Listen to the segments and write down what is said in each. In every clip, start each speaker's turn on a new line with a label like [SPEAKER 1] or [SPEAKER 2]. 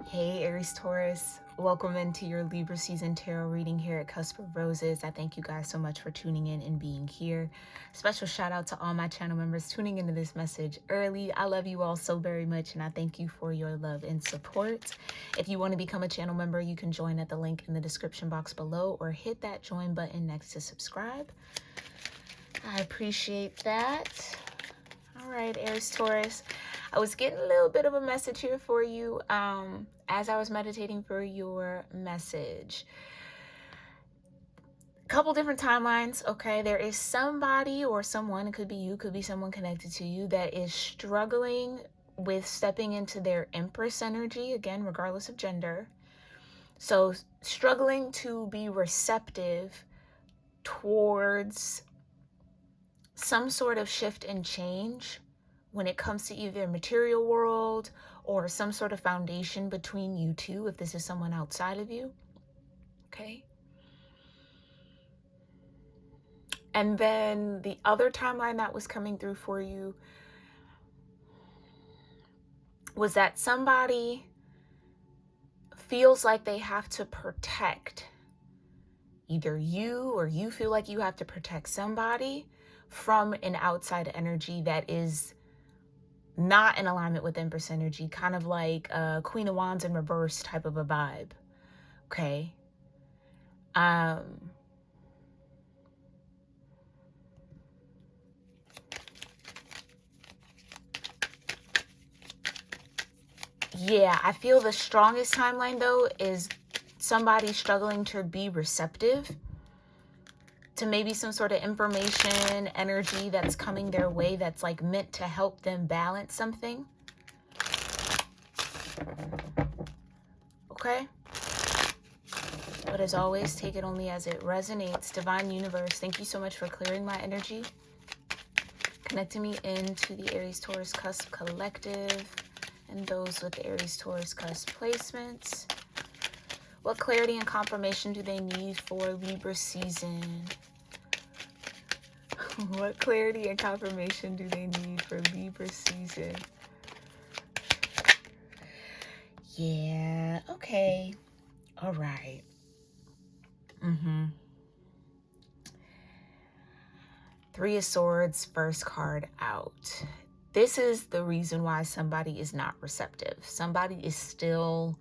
[SPEAKER 1] Hey Aries-Taurus, welcome into your Libra season tarot reading here at Cusp of Roses. I thank you guys so much for tuning in and being here. Special shout out to all my channel members tuning into this message early. I love you all so very much and I thank you for your love and support. If you want to become a channel member, you can join at the link in the description box below or hit that join button next to subscribe. I appreciate that. All right, Aries-Taurus. I was getting a little bit of a message here for you as I was meditating for your message. A couple different timelines, okay? There is somebody or someone, it could be you, could be someone connected to you, that is struggling with stepping into their Empress energy, again, regardless of gender. So struggling to be receptive towards some sort of shift and change when it comes to either material world or some sort of foundation between you two, if this is someone outside of you, okay? And then the other timeline that was coming through for you was that somebody feels like they have to protect either you or you feel like you have to protect somebody from an outside energy that is not in alignment with Empress energy, kind of like a Queen of Wands in reverse type of a vibe, okay? Yeah, I feel the strongest timeline though is somebody struggling to be receptive to maybe some sort of information, energy that's coming their way that's like meant to help them balance something. Okay? But as always, take it only as it resonates. Divine Universe, thank you so much for clearing my energy, connecting me into the Aries-Taurus cusp collective and those with the Aries-Taurus cusp placements. What clarity and confirmation do they need for Libra season? What clarity and confirmation do they need for Libra season? Yeah, okay. All right. Three of Swords, first card out. This is the reason why somebody is not receptive. Somebody is still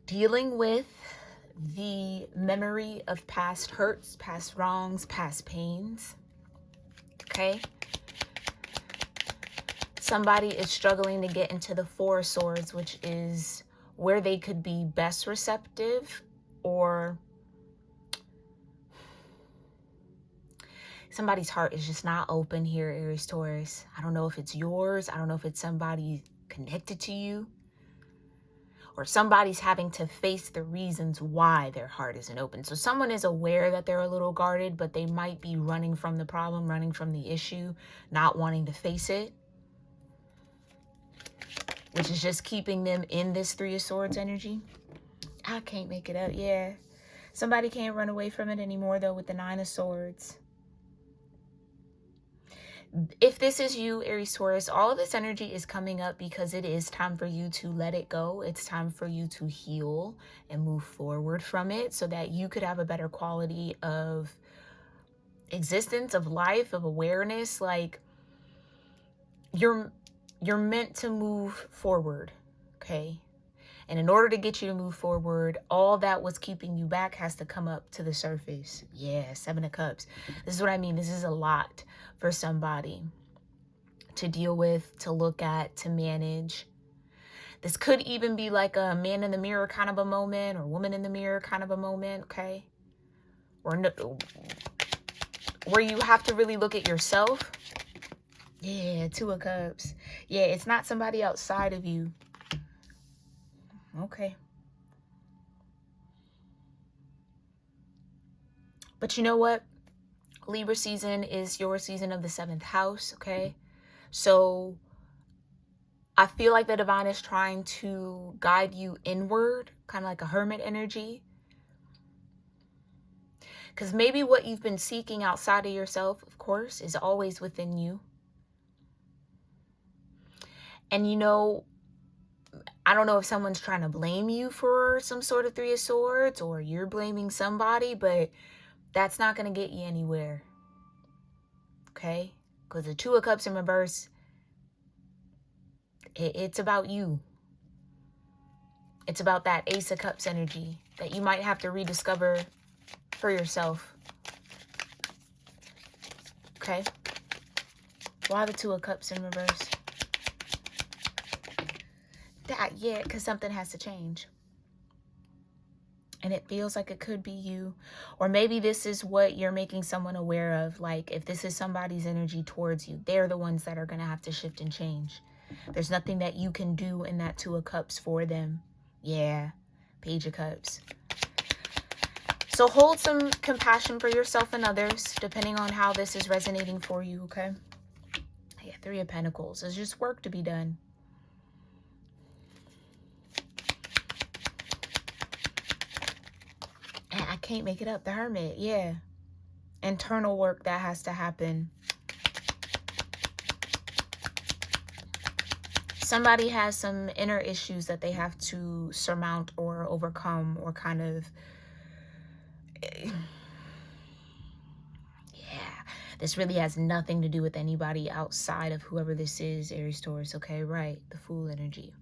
[SPEAKER 1] dealing with the memory of past hurts, past wrongs, past pains. Okay? Somebody is struggling to get into the Four of Swords, which is where they could be best receptive, or somebody's heart is just not open here, Aries Taurus. I don't know if it's yours. I don't know if it's somebody connected to you, or somebody's having to face the reasons why their heart isn't open. So someone is aware that they're a little guarded, but they might be running from the problem, running from the issue, not wanting to face it, which is just keeping them in this Three of Swords energy. I can't make it up. Yeah. Somebody can't run away from it anymore, though, with the Nine of Swords. If this is you, Aries Taurus, all of this energy is coming up because it is time for you to let it go. It's time for you to heal and move forward from it so that you could have a better quality of existence, of life, of awareness. Like, you're meant to move forward, okay? And in order to get you to move forward, all that was keeping you back has to come up to the surface. Yeah, Seven of Cups. This is what I mean. This is a lot for somebody to deal with, to look at, to manage. This could even be like a man in the mirror kind of a moment, or woman in the mirror kind of a moment, okay? Or no, where you have to really look at yourself. Yeah, Two of Cups. Yeah, it's not somebody outside of you. Okay. But you know what? Libra season is your season of the 7th house, okay? So I feel like the divine is trying to guide you inward, kind of like a hermit energy. Because maybe what you've been seeking outside of yourself, of course, is always within you. And you know, I don't know if someone's trying to blame you for some sort of Three of Swords, or you're blaming somebody, but that's not going to get you anywhere. Okay? Because the Two of Cups in reverse, it's about you. It's about that Ace of Cups energy that you might have to rediscover for yourself. Okay? Why the Two of Cups in reverse? Yeah, because something has to change. And it feels like it could be you. Or maybe this is what you're making someone aware of. Like, if this is somebody's energy towards you, they're the ones that are going to have to shift and change. There's nothing that you can do in that Two of Cups for them. Yeah, Page of Cups. So hold some compassion for yourself and others, depending on how this is resonating for you, okay? Yeah, Three of Pentacles. There's just work to be done. And I can't make it up. The Hermit, yeah. Internal work that has to happen. Somebody has some inner issues that they have to surmount or overcome, or kind of... Yeah. This really has nothing to do with anybody outside of whoever this is, Aries, Taurus, okay? Right. The Fool energy.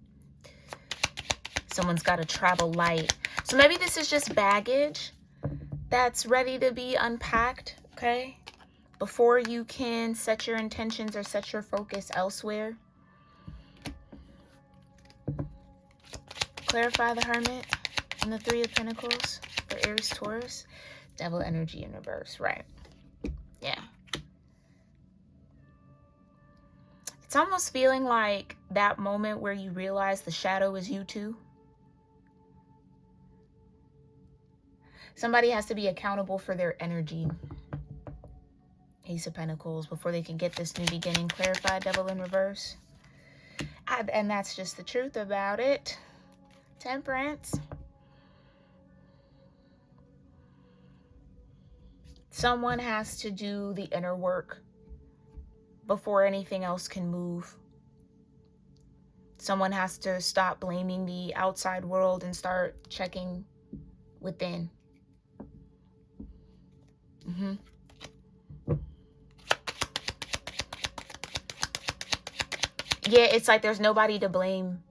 [SPEAKER 1] Someone's got to travel light. So maybe this is just baggage that's ready to be unpacked, okay? Before you can set your intentions or set your focus elsewhere. Clarify the Hermit and the Three of Pentacles for Aries, Taurus. Devil energy in reverse, right? Yeah. It's almost feeling like that moment where you realize the shadow is you too. Somebody has to be accountable for their energy. Ace of Pentacles, before they can get this new beginning. Clarify, Devil in reverse. And that's just the truth about it. Temperance. Someone has to do the inner work before anything else can move. Someone has to stop blaming the outside world and start checking within. Yeah, it's like there's nobody to blame.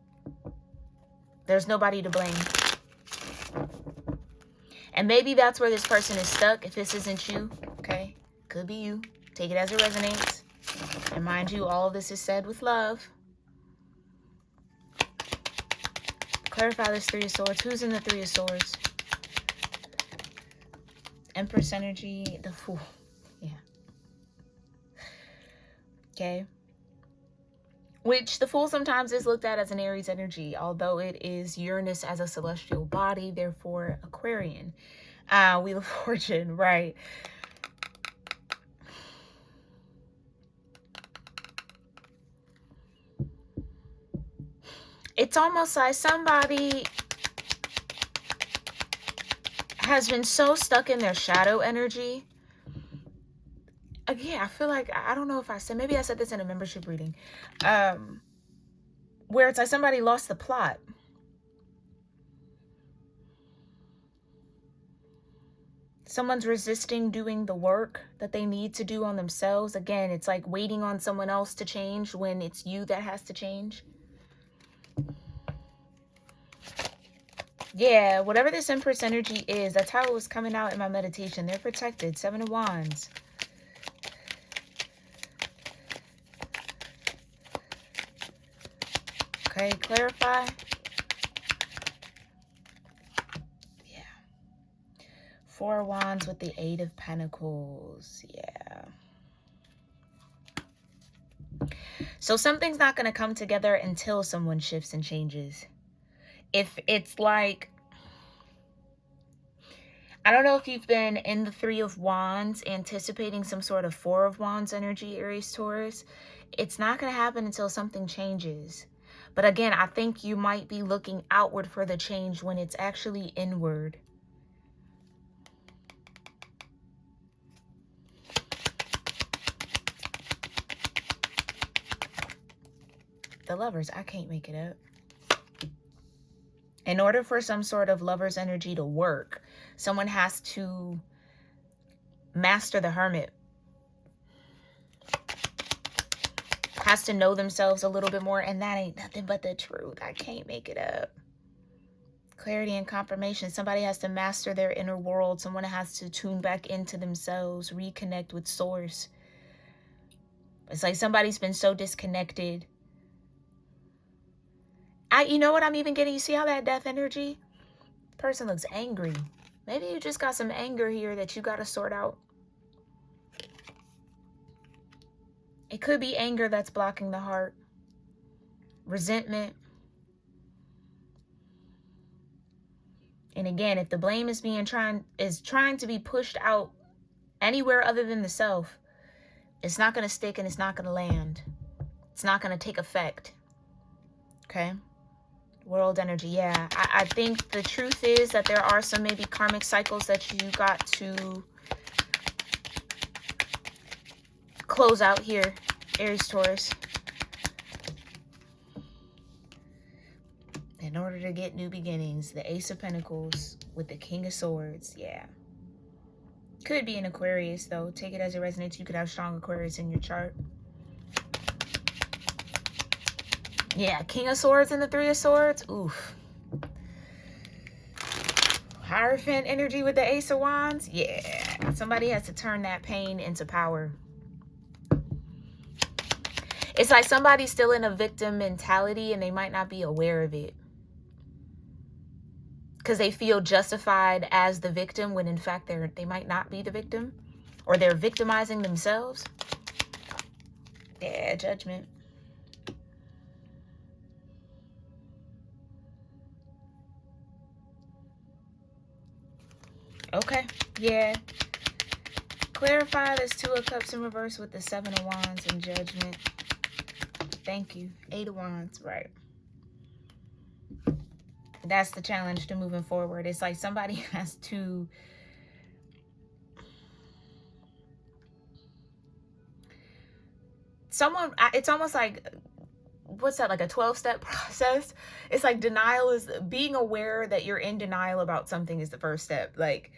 [SPEAKER 1] There's nobody to blame. And maybe that's where this person is stuck. If this isn't you, okay? Could be you. Take it as it resonates. And mind you, all of this is said with love. Clarify this Three of Swords. Who's in the Three of Swords? Empress energy, the Fool. Yeah. Okay. Which the Fool sometimes is looked at as an Aries energy, although it is Uranus as a celestial body, therefore Aquarian. Wheel of Fortune, right. It's almost like somebody has been so stuck in their shadow energy. Yeah, I feel like, I don't know if I said, maybe I said this in a membership reading, where it's like somebody lost the plot. Someone's resisting doing the work that they need to do on themselves. Again, it's like waiting on someone else to change when it's you that has to change. Yeah, whatever this Empress energy is, that's how it was coming out in my meditation. They're protected. Seven of Wands. Okay, clarify. Yeah. Four of Wands with the Eight of Pentacles. Yeah. So something's not going to come together until someone shifts and changes. If it's like, I don't know if you've been in the Three of Wands anticipating some sort of Four of Wands energy, Aries, Taurus. It's not going to happen until something changes. But again, I think you might be looking outward for the change when it's actually inward. The Lovers, I can't make it up. In order for some sort of lover's energy to work, someone has to master the hermit, has to know themselves a little bit more, and that ain't nothing but the truth. I can't make it up. Clarity and confirmation. Somebody has to master their inner world. Someone has to tune back into themselves, reconnect with source. It's like somebody's been so disconnected. You know what I'm even getting? You see how that death energy? Person looks angry. Maybe you just got some anger here that you got to sort out. It could be anger that's blocking the heart. Resentment. And again, if the blame is trying to be pushed out anywhere other than the self, it's not going to stick and it's not going to land. It's not going to take effect. Okay? World energy. Yeah. I think the truth is that there are some maybe karmic cycles that you got to close out here, Aries, Taurus, in order to get new beginnings. The Ace of Pentacles with the King of Swords. Yeah. Could be an Aquarius, though. Take it as it resonates. You could have strong Aquarius in your chart. Yeah, King of Swords and the Three of Swords. Oof. Hierophant energy with the Ace of Wands. Yeah. Somebody has to turn that pain into power. It's like somebody's still in a victim mentality and they might not be aware of it, because they feel justified as the victim when in fact they might not be the victim, or they're victimizing themselves. Yeah, Judgment. Okay, yeah. Clarify this Two of Cups in reverse with the Seven of Wands and Judgment. Thank you. Eight of Wands, right. That's the challenge to moving forward. It's like somebody has to it's almost like, what's that, like a 12-step process? It's like denial is being aware that you're in denial about something is the first step. Like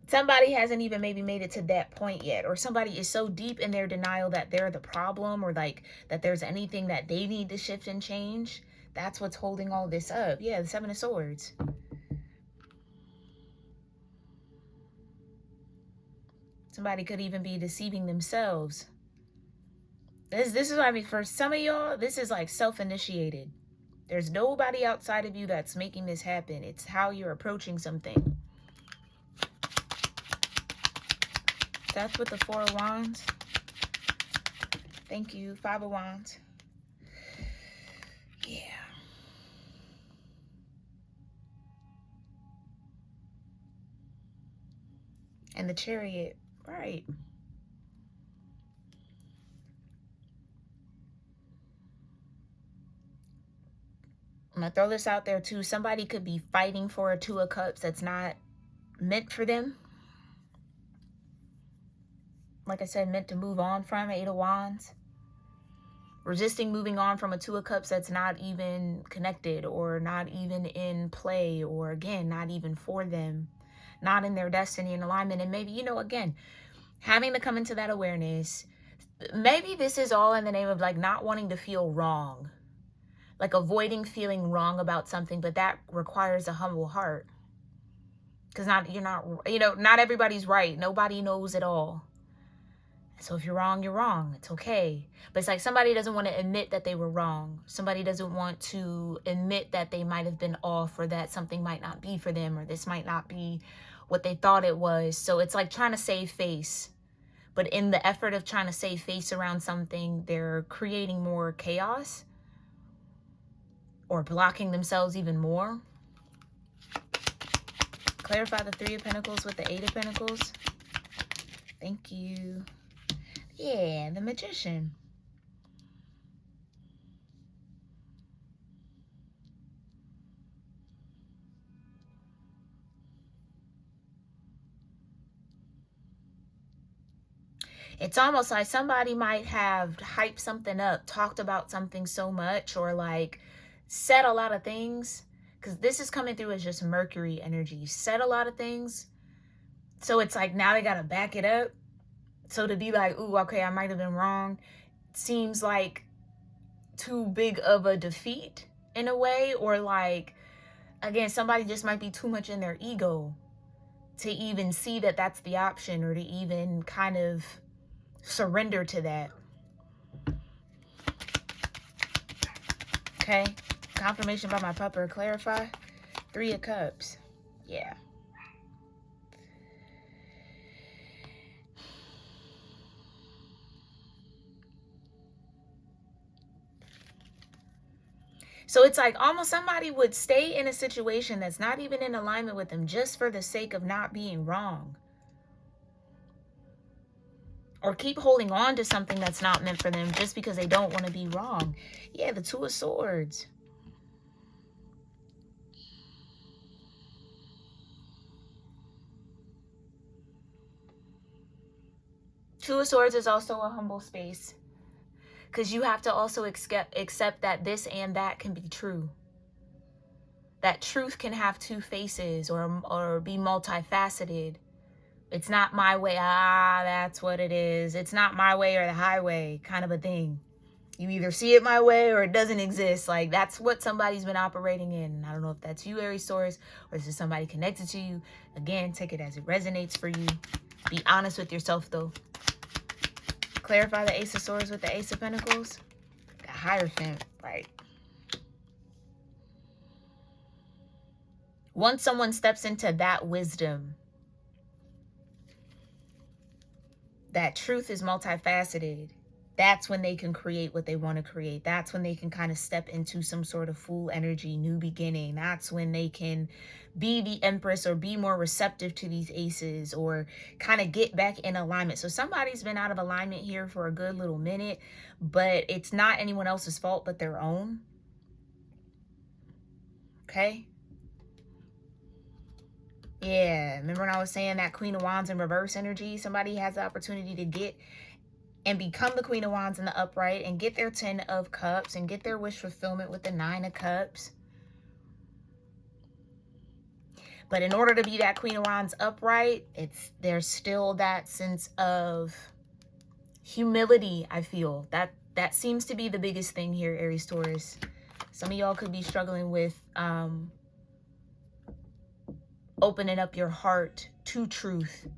[SPEAKER 1] somebody hasn't even maybe made it to that point yet, or somebody is so deep in their denial that they're the problem, or like that there's anything that they need to shift and change. That's what's holding all this up. Yeah, the Seven of Swords. Somebody could even be deceiving themselves. This is what I mean. For some of y'all, this is like self-initiated. There's nobody outside of you that's making this happen. It's how you're approaching something. That's with the Four of Wands. Thank you. Five of Wands. Yeah. And the Chariot. Right. I'm going to throw this out there too. Somebody could be fighting for a Two of Cups that's not meant for them. Like I said, meant to move on from. Eight of Wands. Resisting moving on from a Two of Cups that's not even connected, or not even in play, or again, not even for them, not in their destiny and alignment. And maybe, again, having to come into that awareness. Maybe this is all in the name of like not wanting to feel wrong, like avoiding feeling wrong about something, but that requires a humble heart. Because not everybody's right. Nobody knows it all. So if you're wrong, you're wrong. It's okay. But it's like somebody doesn't want to admit that they were wrong. Somebody doesn't want to admit that they might have been off, or that something might not be for them, or this might not be what they thought it was. So it's like trying to save face. But in the effort of trying to save face around something, they're creating more chaos, or blocking themselves even more. Clarify the Three of Pentacles with the Eight of Pentacles. Thank you. Yeah, the Magician. It's almost like somebody might have hyped something up, talked about something so much, or like said a lot of things because this is coming through as just Mercury energy. You said a lot of things, so it's like now they gotta back it up. So to be like, ooh, okay, I might have been wrong, seems like too big of a defeat in a way, or like, again, somebody just might be too much in their ego to even see that that's the option, or to even kind of surrender to that. Okay, confirmation by my pupper, clarify. 3 of Cups. Yeah. So it's like almost somebody would stay in a situation that's not even in alignment with them just for the sake of not being wrong. Or keep holding on to something that's not meant for them just because they don't want to be wrong. Yeah, the 2 of Swords. Two of Swords is also a humble space, because you have to also accept that this and that can be true. That truth can have 2 faces, or be multifaceted. It's not my way. That's what it is. It's not my way or the highway kind of a thing. You either see it my way or it doesn't exist. Like, that's what somebody's been operating in. I don't know if that's you, Aries-taurus, or this is somebody connected to you. Again, take it as it resonates for you. Be honest with yourself, though. Clarify the Ace of Swords with the Ace of Pentacles. The Hierophant, right? Once someone steps into that wisdom, that truth is multifaceted, that's when they can create what they want to create. That's when they can kind of step into some sort of full energy, new beginning. That's when they can be the Empress, or be more receptive to these aces, or kind of get back in alignment. So somebody's been out of alignment here for a good little minute, but it's not anyone else's fault but their own. Okay? Yeah, remember when I was saying that Queen of Wands in reverse energy? Somebody has the opportunity to get and become the Queen of Wands in the upright, and get their 10 of Cups, and get their wish fulfillment with the 9 of Cups. But in order to be that Queen of Wands upright, there's still that sense of humility, I feel. That seems to be the biggest thing here, Aries-taurus. Some of y'all could be struggling with opening up your heart to truth,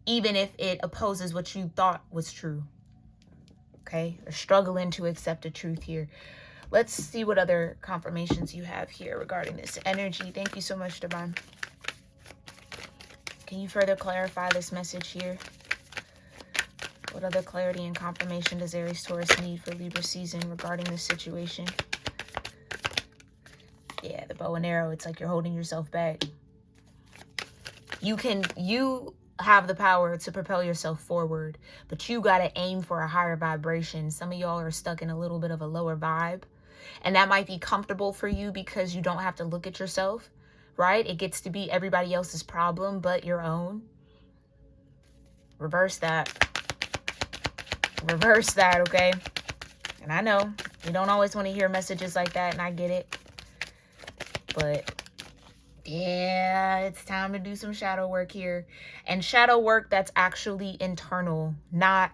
[SPEAKER 1] even if it opposes what you thought was true. Okay? Or struggling to accept the truth here. Let's see what other confirmations you have here regarding this energy. Thank you so much, Divine. Can you further clarify this message here? What other clarity and confirmation does Aries-taurus need for Libra season regarding this situation? Yeah, the bow and arrow, it's like you're holding yourself back. You have the power to propel yourself forward, but you got to aim for a higher vibration. Some of y'all are stuck in a little bit of a lower vibe, and that might be comfortable for you because you don't have to look at yourself, right? It gets to be everybody else's problem but your own. Reverse that. Reverse that, okay? And I know you don't always want to hear messages like that, and I get it. But yeah, it's time to do some shadow work here. And shadow work that's actually internal, not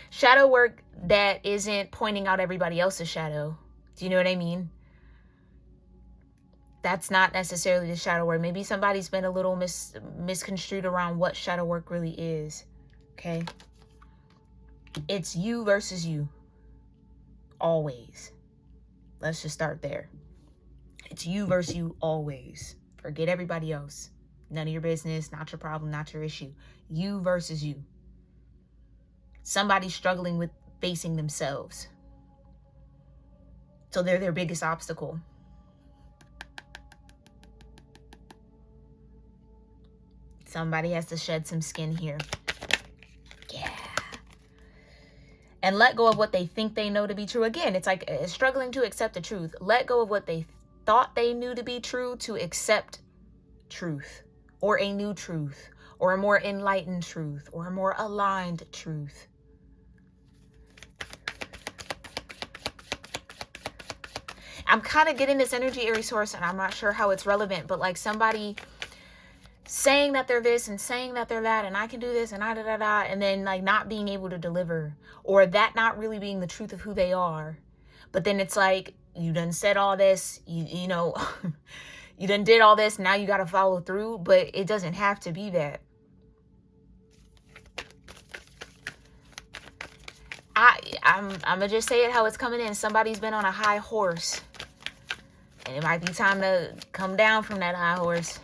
[SPEAKER 1] shadow work that isn't pointing out everybody else's shadow. Do you know what I mean? That's not necessarily the shadow work. Maybe somebody's been a little misconstrued around what shadow work really is. Okay? It's you versus you. Always. Let's just start there. It's you versus you always. Forget everybody else. None of your business, not your problem, not your issue. You versus you. Somebody's struggling with facing themselves. So they're their biggest obstacle. Somebody has to shed some skin here. Yeah. And let go of what they think they know to be true. Again, it's like struggling to accept the truth. Let go of what they thought they knew to be true to accept truth, or a new truth, or a more enlightened truth, or a more aligned truth. I'm kind of getting this energy, Aries Taurus, and I'm not sure how it's relevant, but like somebody saying that they're this and saying that they're that, and I can do this and and then like not being able to deliver, or that not really being the truth of who they are. But then it's like, you done said all this, you know, you done did all this, now you got to follow through, but it doesn't have to be that. I'm gonna just say it how it's coming in. Somebody's been on a high horse, and it might be time to come down from that high horse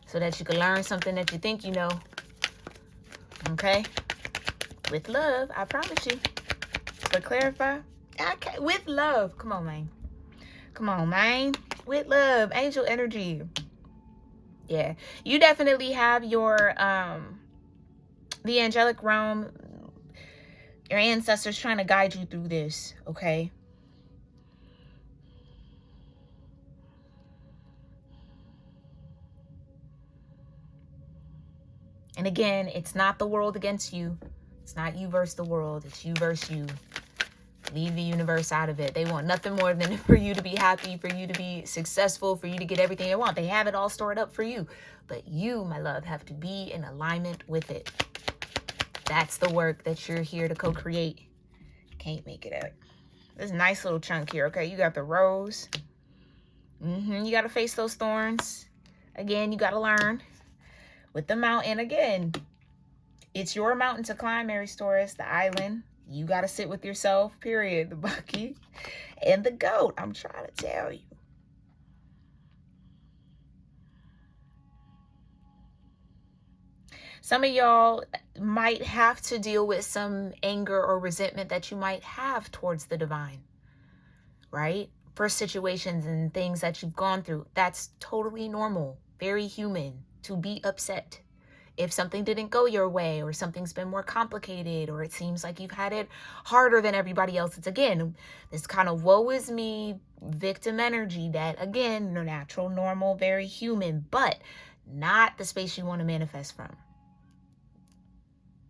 [SPEAKER 1] so that you can learn something that you think you know. Okay? With love, I promise you. But clarify, okay, with love. Come on, man. Come on, man. With love, angel energy. Yeah, you definitely have your the angelic realm, your ancestors trying to guide you through this. Okay. And again, it's not the world against you. It's not you versus the world. It's you versus you. Leave the universe out of it. They want nothing more than for you to be happy, for you to be successful, for you to get everything they want. They have it all stored up for you. But you, my love, have to be in alignment with it. That's the work that you're here to co-create. Can't make it out. This nice little chunk here, okay? You got the rose. You got to face those thorns. Again, you got to learn. With the mountain, again, it's your mountain to climb, Aries Taurus, the island. You got to sit with yourself, period. The bucky and the goat. I'm trying to tell you. Some of y'all might have to deal with some anger or resentment that you might have towards the divine, right? For situations and things that you've gone through. That's totally normal, very human to be upset. If something didn't go your way, or something's been more complicated, or it seems like you've had it harder than everybody else, it's again, this kind of woe is me victim energy that, again, natural, normal, very human, but not the space you want to manifest from.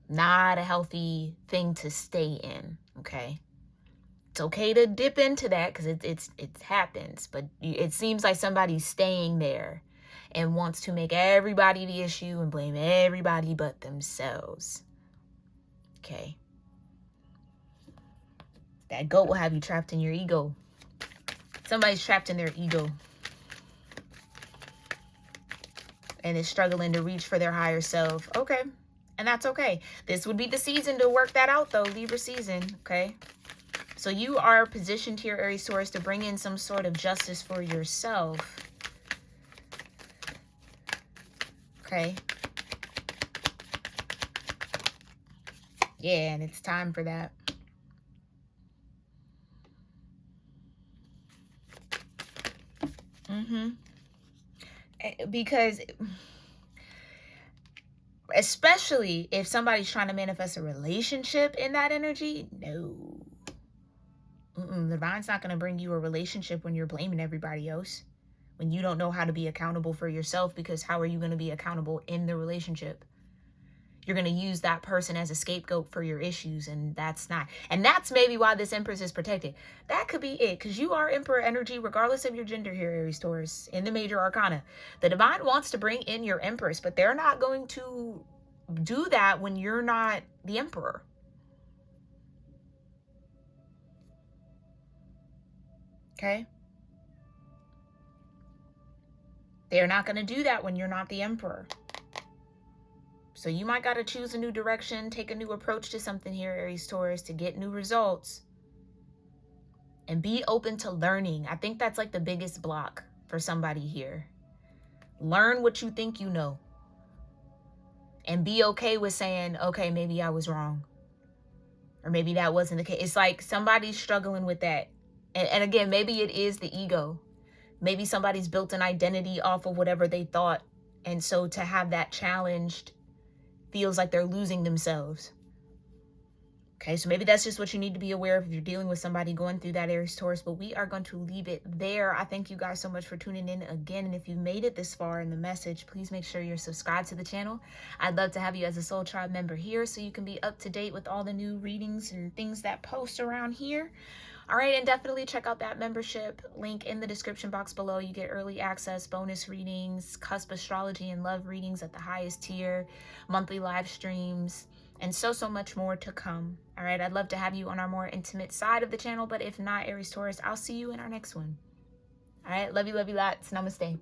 [SPEAKER 1] Not a healthy thing to stay in, okay? It's okay to dip into that because it happens, but it seems like somebody's staying there and wants to make everybody the issue and blame everybody but themselves. Okay. That goat will have you trapped in your ego. Somebody's trapped in their ego and is struggling to reach for their higher self. Okay. And that's okay. This would be the season to work that out, though. Libra season. Okay. So you are positioned here, Aries Taurus, to bring in some sort of justice for yourself. Okay. Yeah, and it's time for that. Because especially if somebody's trying to manifest a relationship in that energy, no. The divine's not going to bring you a relationship when you're blaming everybody else. When you don't know how to be accountable for yourself, because how are you going to be accountable in the relationship? You're going to use that person as a scapegoat for your issues, and that's not. And that's maybe why this Empress is protected. That could be it, because you are Emperor energy, regardless of your gender here, Aries Taurus, in the major arcana. The divine wants to bring in your Empress, but they're not going to do that when you're not the Emperor. Okay? They're not going to do that when you're not the Emperor. So you might got to choose a new direction, take a new approach to something here, Aries Taurus, to get new results. And be open to learning. I think that's like the biggest block for somebody here. Learn what you think you know. And be okay with saying, okay, maybe I was wrong. Or maybe that wasn't the case. It's like somebody's struggling with that. And again, maybe it is the ego. Maybe somebody's built an identity off of whatever they thought. And so to have that challenged feels like they're losing themselves. Okay, so maybe that's just what you need to be aware of if you're dealing with somebody going through that, Aries Taurus. But we are going to leave it there. I thank you guys so much for tuning in again. And if you made it this far in the message, please make sure you're subscribed to the channel. I'd love to have you as a Soul Tribe member here so you can be up to date with all the new readings and things that post around here. All right, and definitely check out that membership link in the description box below. You get early access, bonus readings, cusp astrology and love readings at the highest tier, monthly live streams, and so much more to come. All right, I'd love to have you on our more intimate side of the channel, but if not, Aries Taurus, I'll see you in our next one. All right, love you lots. Namaste.